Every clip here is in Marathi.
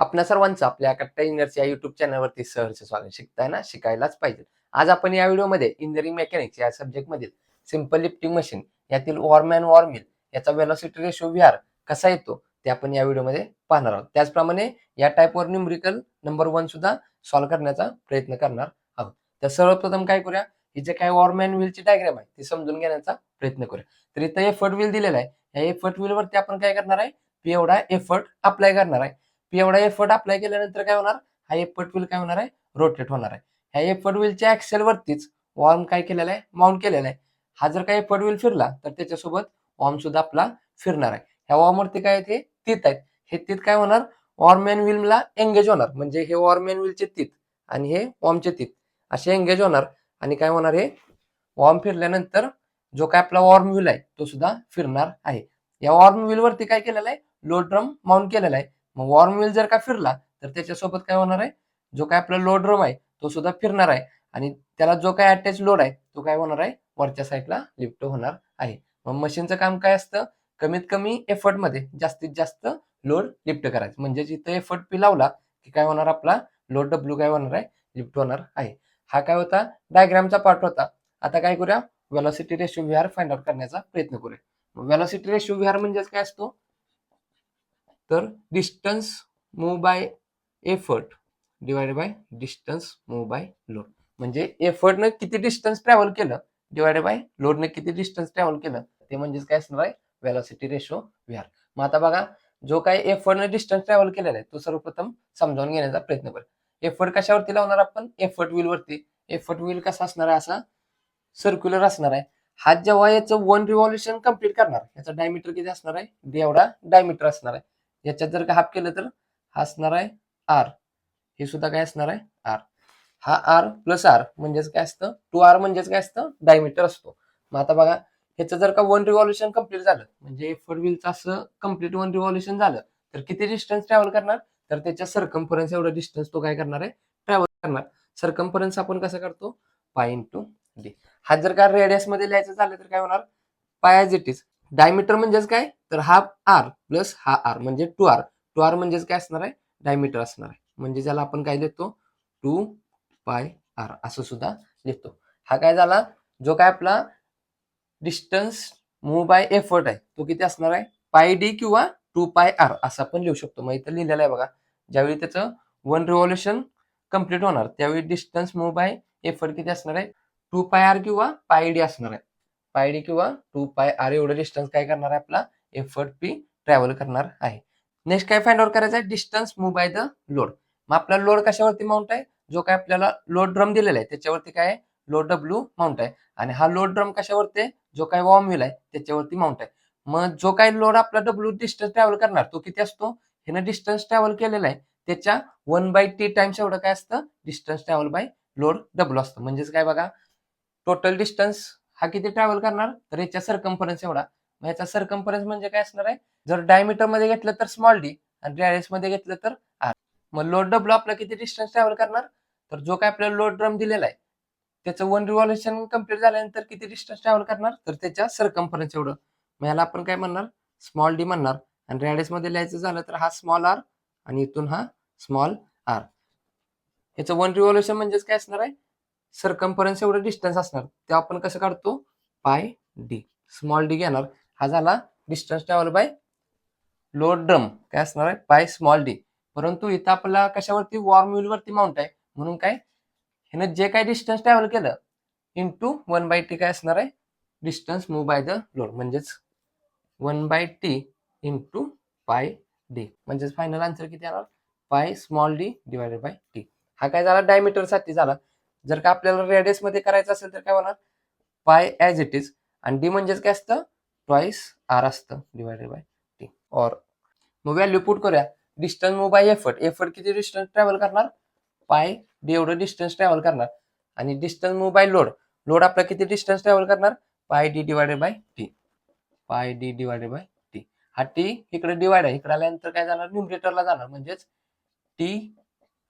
आपल्या सर्वांचं आपल्या कट्टा इंजिनिअर्स या युट्यूब चॅनलवरती सहर्ष स्वागत. शिकताय ना, शिकायलाच पाहिजे. आज आपण या व्हिडिओमध्ये इंजिनिअरिंग मेकॅनिक्स या सब्जेक्टमधील सिंपल लिफ्टिंग मशीन यातील वॉर्मॅन वॉर्मिल याचा वेलोसिटी रेशो व्हीआर कसा येतो ते आपण या व्हिडिओमध्ये पाहणार आहोत. त्याचप्रमाणे या टाईपवर न्यूमरिकल नंबर 1 सुद्धा सॉल्व्ह करण्याचा प्रयत्न करणार आहोत. तर सर्वप्रथम काय करूया, ही जे काय वॉर्मॅन व्हीलची डायग्राम आहे ती समजून घेण्याचा प्रयत्न करूया. तर इथं एफर्ट व्हील दिलेला आहे. या एफर्ट व्हीलवरती आपण काय करणार आहे, पी एवढा एफर्ट अप्लाय करणार आहे. पी एवढा एफर्ट अप्लाय केल्यानंतर काय होणार, हा एफर्ट व्हील काय होणार आहे, रोटेट होणार आहे. ह्या एफर्ट व्हीलच्या ऍक्सेल वरतीच वॉर्म काय केलेला आहे, माउंट केलेला आहे. हा जर काय एफर्ट व्हील फिरला तर त्याच्यासोबत वॉर्म सुद्धा आपला फिरणार आहे. ह्या वॉर्म वरती काय ते तीत आहेत. हे तीत काय होणार, वॉर्मॅन व्हीलला एंगेज होणार. म्हणजे हे वॉर्मॅन व्हीलचे तीत आणि हे वॉर्मचे तीत असे एंगेज होणार आणि काय होणार, हे वॉर्म फिरल्यानंतर जो काय आपला वॉर्म व्हील आहे तो सुद्धा फिरणार आहे. या वॉर्म व्हील वरती काय केलेलं आहे, लोड ड्रम माउंट केलेला आहे. मग वॉर्म व्हील जर का फिरला तर त्याच्यासोबत काय होणार आहे, जो काय आपला लोड ड्रम आहे तो सुद्धा फिरणार आहे आणि त्याला जो काय अटॅच लोड आहे तो काय होणार आहे, वरच्या साईडला लिफ्ट होणार आहे. मग मशीनचं काम काय असतं, कमीत कमी एफर्ट मध्ये जास्तीत जास्त लोड लिफ्ट करायचं. म्हणजे जिथं एफर्ट पी लावला की काय होणार, आपला लोड डब्ल्यू काय होणार आहे, लिफ्ट होणार आहे. हा काय होता, डायग्रामचा पार्ट होता. आता काय करूया, velocity ratio VR find out करण्याचा प्रयत्न करूया. वेलोसिटी रेशो व्हीआर म्हणजे काय असतो, तर distance move by effort divided by distance move by load. म्हणजे एफर्टनं किती डिस्टन्स ट्रॅव्हल केलं डिवाइडेड बाय लोडनं किती डिस्टन्स ट्रॅव्हल केलं, ते म्हणजेच काय असणार आहे, वेलोसिटी रेशो व्हीआर. मग आता बघा, जो काय एफर्टनं डिस्टन्स ट्रॅव्हल केलेला आहे तो सर्वप्रथम समजावून घेण्याचा प्रयत्न करूया. एफर्ट कशावरती लावणार आपण, एफर्ट व्हील वरती. एफर्ट व्हील कसा असणार आहे, असा सर्क्युलर असणार आहे. हा जेव्हा याचं 1 रिव्हॉल्युशन कंप्लीट करणार, याचा डायमीटर किती असणार आहे, डी एवढा डायमीटर असणार आहे. याच्यात जर का हाफ केलं तर हा असणार आहे आर. हे सुद्धा काय असणार आहे, आर. हा आर प्लस आर म्हणजेच काय असतं, 2R म्हणजेच काय असतं, डायमीटर असतो. मग आता बघा, ह्याचं जर का 1 रिव्हॉल्युशन कंप्लीट झालं, म्हणजे एफर्ट व्हीलचं असं कंप्लीट 1 रिव्हॉल्युशन झालं तर किती डिस्टन्स ट्रॅव्हल करणार, तर त्याच्या सर्कम्फरन्स एवढं डिस्टन्स तो काय करणार आहे, ट्रॅव्हल करणार. सर्कम्फरन्स आपण कसं करतो, पाय इंटू डी. हा जर का रेडियस मध्ये लिहायचं झालं तर काय होणार, पाय ॲज इट इज. डायमीटर म्हणजेच काय, तर हा आर प्लस हा आर म्हणजे 2R. 2R म्हणजेच काय असणार आहे, डायमीटर असणार आहे. म्हणजे ज्याला आपण काय लिहितो, 2πr असं सुद्धा लिहितो. हा काय झाला, जो काय आपला डिस्टन्स मूव बाय एफर्ट आहे तो किती असणार आहे, पाय डी किंवा 2πr असं आपण लिहू शकतो. मग इथं लिहिलेलं आहे बघा, ज्यावेळी त्याचं 1 रिव्हॉल्युशन कंप्लीट होणार त्यावेळी डिस्टन्स मूव बाय एफर्ट किती असणार आहे, 2πr किंवा पाय डी असणार आहे. पाय डी किंवा 2πr एवढं डिस्टन्स काय करणार आहे, आपला एफर्ट पी ट्रॅव्हल करणार आहे. नेक्स्ट काय फाइंड आउट करायचं आहे, distance move by the load. मग आपला लोड कशावरती माउंट आहे, जो काय आपल्याला लोड ड्रम दिलेला आहे त्याच्यावरती काय आहे, लोड डब्ल्यू माउंट आहे. आणि हा लोड ड्रम कशावरती आहे, जो काय वॉर्म व्हील आहे त्याच्यावरती माउंट आहे. मग जो काय लोड आपला डब्ल्यू डिस्टन्स ट्रॅव्हल करणार तो किती असतो, ह्यानं डिस्टन्स ट्रॅव्हल केलेला आहे त्याच्या 1/t टाइम्स एवढं काय असतं, distance travel by load W असतं. म्हणजेच काय बघा, टोटल डिस्टन्स हा किती ट्रॅव्हल करणार, तर याच्या सर्कम्फरन्स एवढा. मग याचा सर्कम्फरन्स म्हणजे काय असणार आहे, जर डायमीटर मध्ये घेतलं तर स्मॉल डी आणि रेडियस मध्ये घेतलं तर आर. मग लोड डब्ल्यू आपला किती डिस्टन्स ट्रॅव्हल करणार, तर जो काय आपल्याला लोड ड्रम दिलेला आहे त्याचं 1 रिव्हॉल्युशन कंप्लीट झाल्यानंतर किती डिस्टन्स ट्रॅव्हल करणार, तर त्याच्या सर्कम्फरन्स एवढं. मग याला आपण काय म्हणणार, स्मॉल डी म्हणणार. आणि रेडियस मध्ये लिहायचं झालं तर हा स्मॉल आर आणि इथून हा स्मॉल आर. याचं 1 रिव्हॉल्युशन म्हणजेच काय असणार आहे, सर्कम्फरन्स एवढं डिस्टन्स असणार. ते आपण कसं काढतो, पाय डी. स्मॉल डी घेणार, हा झाला distance travel by load drum काय असणार आहे, पाय स्मॉल डी. परंतु इथं आपल्याला कशावरती, वॉर्म व्हील वरती माउंट आहे म्हणून काय, ह्यानं जे काय डिस्टन्स ट्रॅव्हल केलं इंटू 1/t काय असणार आहे, distance move by the load. म्हणजेच 1/t इंटू पाय डी. म्हणजेच फायनल आन्सर किती येणार, पाय small D divided bye T. हा काय झाला, डायमीटर साठी झाला. जर का आपल्याला रेडियस मध्ये करायचं असेल तर काय होणार, पाय ॲज इट इज. आणि डी म्हणजेच काय असतं, ट्वाइस आर असतं डिवायडेड बाय टी. और मग व्हॅल्यू पुट करूया, distance move by effort. Effort किती डिस्टन्स ट्रॅव्हल करणार, पाय डी एवढं डिस्टन्स ट्रॅव्हल करणार. आणि distance move by load, load आपला किती डिस्टन्स ट्रॅव्हल करणार, पाय डी डिवायडेड बाय टी. पाय डी डिवायडेड बाय टी. हा टी इकडे डिवाइड आहे, इकडे आल्यानंतर काय जाणार, न्यूमरेटरला जाणार. म्हणजेच T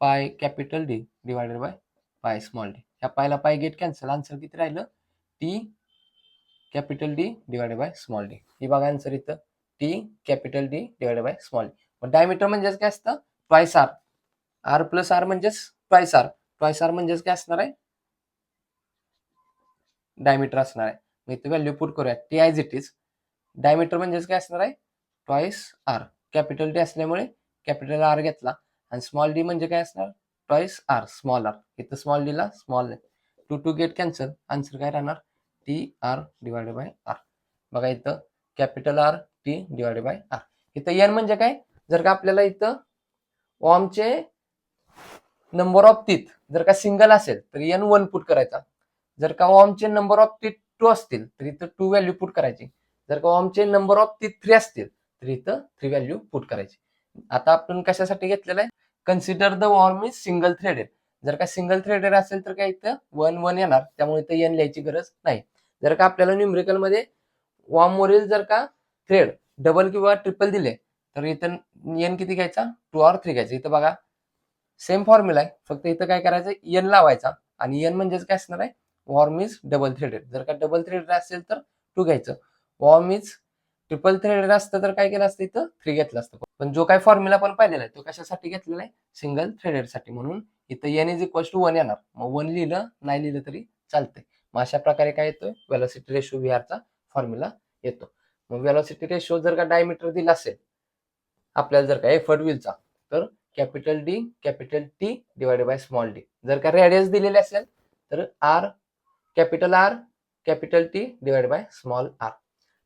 pi capital D divided by pi small D. ह्या पायला पाय गेट कॅन्सल, आन्सर किती राहिलं, T capital D divided by small D. ही बघा आन्सर इथं, T capital D divided by small D. मग डायमीटर म्हणजेच काय असतं, twice R, R plus R म्हणजेच ट्वाइस आर, ट्वाइस आर म्हणजेच काय असणार आहे, डायमीटर असणार आहे. मग इथे व्हॅल्यू पुट करूया, T as it is. Diameter म्हणजेच काय असणार आहे, ट्वाइस आर. कॅपिटल टी असल्यामुळे कॅपिटल आर घेतला, आणि स्मॉल डी म्हणजे काय असणार, ट्वाइस आर स्मॉल आर. इथं स्मॉल डी ला small two to get cancel, answer काय राहणार, T R divided by R. बघा इथं capital R T divided by R. इथं एन म्हणजे काय, जर का आपल्याला इथं वॉर्मचे नंबर ऑफ टीथ जर का सिंगल असेल तर एन 1 पुट करायचा. जर का वॉर्मचे नंबर ऑफ टीथ 2 असतील तर इथं 2 व्हॅल्यू पुट करायची. जर का वॉर्मचे नंबर ऑफ टीथ 3 असतील तर इथं 3 व्हॅल्यू पुट करायची. आता आपण कशासाठी घेतलेलं आहे, consider the worm is single threaded. जर का सिंगल थ्रेडेड असेल तर काय इथं 1 1 येणार, त्यामुळे इथं एन लिहायची गरज नाही. जर का आपल्याला न्यूमेरिकल मध्ये वॉर्मवरील जर का थ्रेड डबल किंवा ट्रिपल दिले तर इथं एन किती घ्यायचा, 2 और 3 घ्यायचा. इथं बघा सेम फॉर्म्युला आहे, फक्त इथं काय करायचं, एन लावायचा, आणि एन म्हणजेच काय असणार आहे, वॉर्म इज डबल थ्रेडेड. जर का डबल थ्रेडेड असेल तर 2 घ्यायचं, वॉर्म इज ट्रिपल थ्रेडेड असतं तर काय केलं असतं, इथं 3 घेतलं असतं. पण जो काय फॉर्म्युला आपण पाहिलेला आहे तो कशासाठी घेतलेला आहे, सिंगल थ्रेडेड साठी. म्हणून इथं एन इज इक्वल टू 1 येणार. मग 1 लिहिलं नाही लिहिलं तरी चालतंय. मग अशा प्रकारे काय येतोय, वेलोसिटी रेशो व्ही चा फॉर्म्युला येतो. मग वेलोसिटी रेशो जर का डायमीटर दिला असेल आपल्याला, जर का एफर्ट व्हीलचा, तर capital D capital T divided by small D. जर का रेडियस दिलेले असेल तर R capital T divided by small R.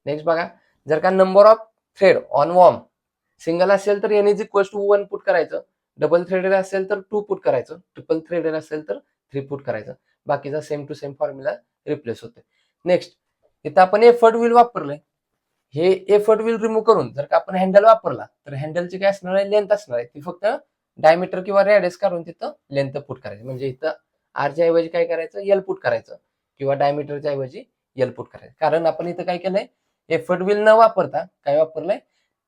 Next बघा, जर का number of thread on worm single असेल तर N is equal to 1 put करायचं, डबल थ्रेडेड असेल तर 2 पुट करायचं, ट्रिपल थ्रेडेड असेल तर 3 पुट करायचं. बाकीचा same to same formula replace होते. नेक्स्ट इथं आपण एफर्ट व्हील वापरलंय, हे एफर्ट व्हील रिमूव्ह करून जर का आपण हँडल वापरला तर हँडलची काय असणार आहे, लेंथ असणार आहे. ती फक्त डायमीटर किंवा रेडियस काढून तिथं लेंथ पुट करायची. म्हणजे इथं आरच्या ऐवजी काय करायचं, एल पुट करायचं, किंवा डायमीटरच्या ऐवजी एल पुट करायचं. कारण आपण इथं काय केलंय, एफर्ट व्हील न वापरता काय वापरलंय,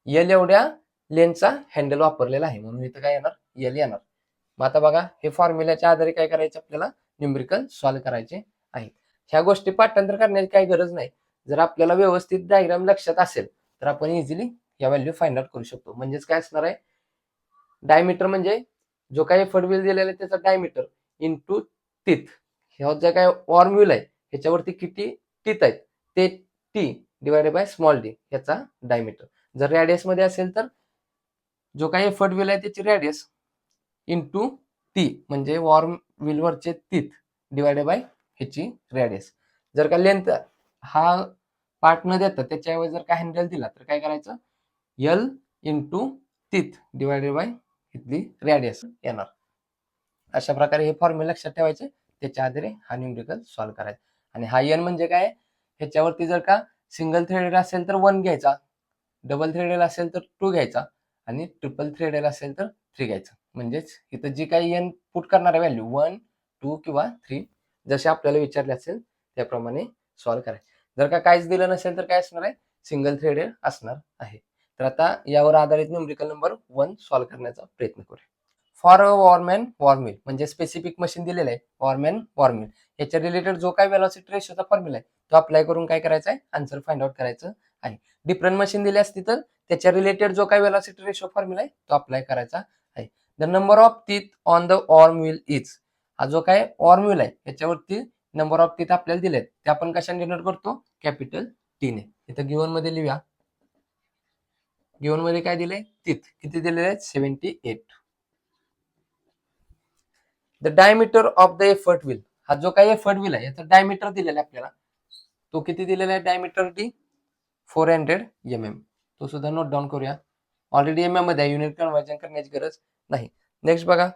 एल एवढ्या लेंथचा हँडल वापरलेला आहे, म्हणून इथं काय येणार, एल येणार. मग आता बघा, हे फॉर्म्युल्याच्या आधारे काय करायचं, आपल्याला न्यूमेरिकल सॉल्व्ह करायचे आहे. ह्या गोष्टी पाठांतर करण्याची काही गरज नाही. जर आपल्याला व्यवस्थित डायग्राम लक्षात असेल तर आपण इझिली या व्हॅल्यू फाइंड आउट करू शकतो. म्हणजेच काय असणार आहे, डायमीटर म्हणजे जो काही एफर्ट व्हील दिलेला आहे त्याचा डायमीटर इंटू टीथ. ह्या जे काय वॉर्म व्हील आहे ह्याच्यावरती किती टीथ आहेत ते T divided by small D याचा डायमीटर. जर रेडियस मध्ये असेल तर जो काही एफर्ट व्हील आहे त्याची रेडियस इंटू टी म्हणजे वॉर्म व्हील वरचे टीथ डिवायडेड बाय ह्याची रेडियस. जर का लेंथ हा पार्ट न देता त्याच्याऐवजी जर का हँडल दिला तर काय करायचं, L into teeth divided by इथली रेडियस येणार. अशा प्रकारे हे फॉर्म्युला लक्षात ठेवायचे, त्याच्या आधारे हा न्यूमेरिकल सॉल्व्ह करायचा. आणि हा एन म्हणजे काय, ह्याच्यावरती जर का सिंगल थ्रेडेड असेल तर 1 घ्यायचा, डबल थ्रेडेड असेल तर 2 घ्यायचा, आणि ट्रिपल थ्रेडेड असेल तर 3 घ्यायचा. म्हणजेच इथं जी काही एन पुट करणारा व्हॅल्यू 1 2 किंवा 3 जसे आपल्याला विचारले असेल त्याप्रमाणे सॉल्व्ह करायचे. जर का काहीच दिलं नसेल तर काय असणार आहे, सिंगल थ्रेडेड असणार आहे. तर आता यावर आधारित न्यूमेरिकल नंबर 1 सॉल्व्ह करण्याचा प्रयत्न करूया. For a worm and worm wheel म्हणजे स्पेसिफिक मशीन दिलेलं आहे, वॉर्म अँड वॉर्म व्हील. याच्या रिलेटेड जो काही वेलोसिटी रेशोचा फॉर्म्युला आहे तो अप्लाय करून काय करायचा आहे, आन्सर फाइंड आउट करायचं आहे. डिफरंट मशीन दिली असती तर त्याच्या रिलेटेड जो काही वेलोसिटी रेशो फॉर्म्युला आहे तो अप्लाय करायचा आहे. The number of teeth on the warm wheel is. हा जो काय वॉर्म व्हील आहे याच्यावरती नंबर ऑफ टीथ आपल्याला दिलेत ते आपण कशाने डिनोट करतो, कॅपिटल टी ने. इथं गिव्हन मध्ये लिहूया, गिव्हन मध्ये काय दिलंय, टीथ किती दिलेले आहेत, 78. The diameter of the effort wheel. हा जो काही एफर्ट व्हील आहे याचा डायमीटर दिलेला आहे आपल्याला, तो किती दिलेला आहे, डायमीटर डी 400 mm. तो सुद्धा नोट डाऊन करूया. ऑलरेडी एम एम मध्ये युनिट कन्वर्जन करण्याची गरज नाही. नेक्स्ट बघा,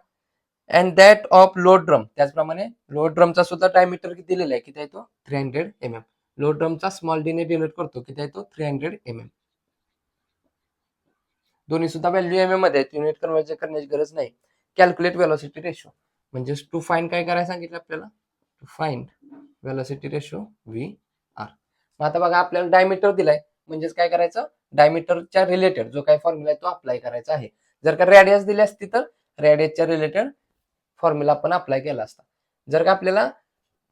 and that of load drum. त्याचप्रमाणे लोड ड्रमचा सुद्धा डायमीटर किती दिलेला आहे, किती आहे तो, 300 mm. लोड ड्रमचा स्मॉल डी ने डिनोट करतो, किती आहे तो, 300 mm. दोन्ही सुद्धा व्हॅल्यू एम एम मध्ये आहेत, युनिट कन्वर्जन करण्याची गरज नाही. कॅल्क्युलेट वेलोसिटी रेशो म्हणजे टू फाइंड काय करायला सांगितलं आपल्याला, to find velocity ratio V R. मग आता बघा आपल्याला डायमीटर दिलाय म्हणजेच काय करायचं, डायमीटरच्या रिलेटेड जो काही फॉर्म्युला आहे तो अप्लाय करायचा आहे. जर का रेडियस दिली असती तर रेडियसच्या रिलेटेड फॉर्म्युला आपण अप्लाय केला असता. जर का आपल्याला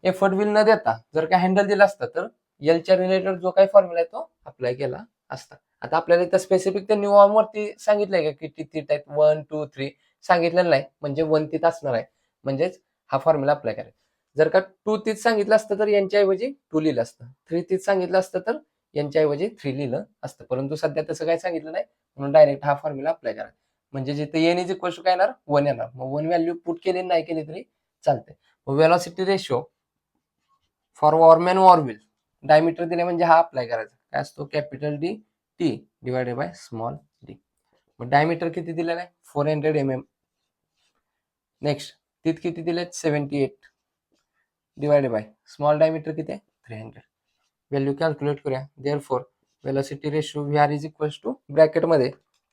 एफर्ट व्हील न देता जर का हँडल दिला असता तर एलच्या रिलेटेड जो काही फॉर्म्युला आहे तो अप्लाय केला असता. आता आपल्याला इथं स्पेसिफिक त्यांनी वॉर्म वरती सांगितलंय का की किती टाईप 1 2 3 सांगितलेलं नाही, म्हणजे 1 तिथं असणार आहे, म्हणजेच हा फॉर्म्युला अप्लाय करायचा. जर का 2 तीच सांगितलं असतं तर यांच्याऐवजी 2 लिहिलं असतं, 3 तीच सांगितलं असतं तर यांच्याऐवजी 3 लिहिलं असतं, परंतु सध्या तसं काही सांगितलं नाही, म्हणून डायरेक्ट हा फॉर्म्युला अप्लाय करा. म्हणजे जिथे एन इज इक्वल टू काय येणार 1 येणार, मग 1 व्हॅल्यू पुट केली नाही केली तरी चालते. Velocity ratio for worm and worm wheel diameter दिले म्हणजे हा अप्लाय करायचा, काय असतो capital D T divided by small D. मग डायमीटर किती दिलेलं आहे 400 mm. नेक्स्ट टीथ किती दिलेत 78 डिवायडेड बाय स्मॉल डायमीटर किती आहे 300. व्हॅल्यू कॅल्क्युलेट करूया. Therefore velocity ratio V R is equal to ब्रॅकेटमध्ये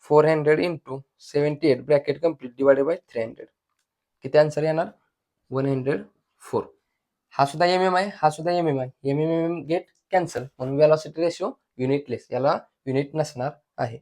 400 into 78 bracket complete divided by 300. किती आन्सर येणार 104. हा सुद्धा एम आहे, हा सुद्धा एम आहे, एम गेट कॅन्सल, म्हणून वेलॉसिटी रेशो युनिटलेस, याला युनिट नसणार आहे.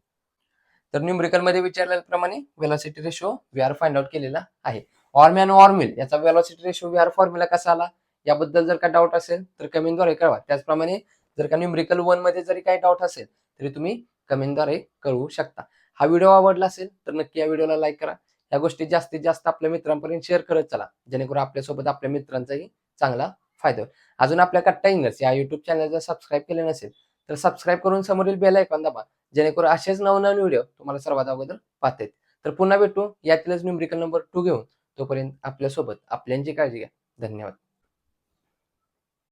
तर न्यूमरिकल मध्ये विचारल्याप्रमाणे velocity ratio V R find out केलेला आहे. वॉर्म अँड वॉर्मिल याचा velocity ratio V R formula कसा आला याबद्दल जर का डाऊट असेल तर कमेंटद्वारे कळवा. त्याचप्रमाणे जर का न्यूमरिकल 1 मध्ये जरी काही डाऊट असेल तरी तुम्ही कमेंटद्वारे कळवू शकता. हा व्हिडिओ आवडला असेल तर नक्की या व्हिडिओला लाईक करा. या गोष्टी जास्तीत जास्त आपल्या मित्रांपर्यंत शेअर करत चला, जेणेकरून आपल्यासोबत आपल्या मित्रांचाही चांगला फायदा होईल. अजून आपल्या कट्टा इंग्लिश या युट्यूब चॅनल जर सबस्क्राईब केले नसेल तर सबस्क्राईब करून समोरील बेल आयकॉन दाबा, जेणेकरून असेच नवनवीन व्हिडिओ तुम्हाला सर्वात अगोदर पाहता येतील. तर पुन्हा भेटू यातीलच न्यूमरिकल नंबर 2 घेऊन. तोपर्यंत आपल्यासोबत आपल्यांची काळजी घ्या. धन्यवाद.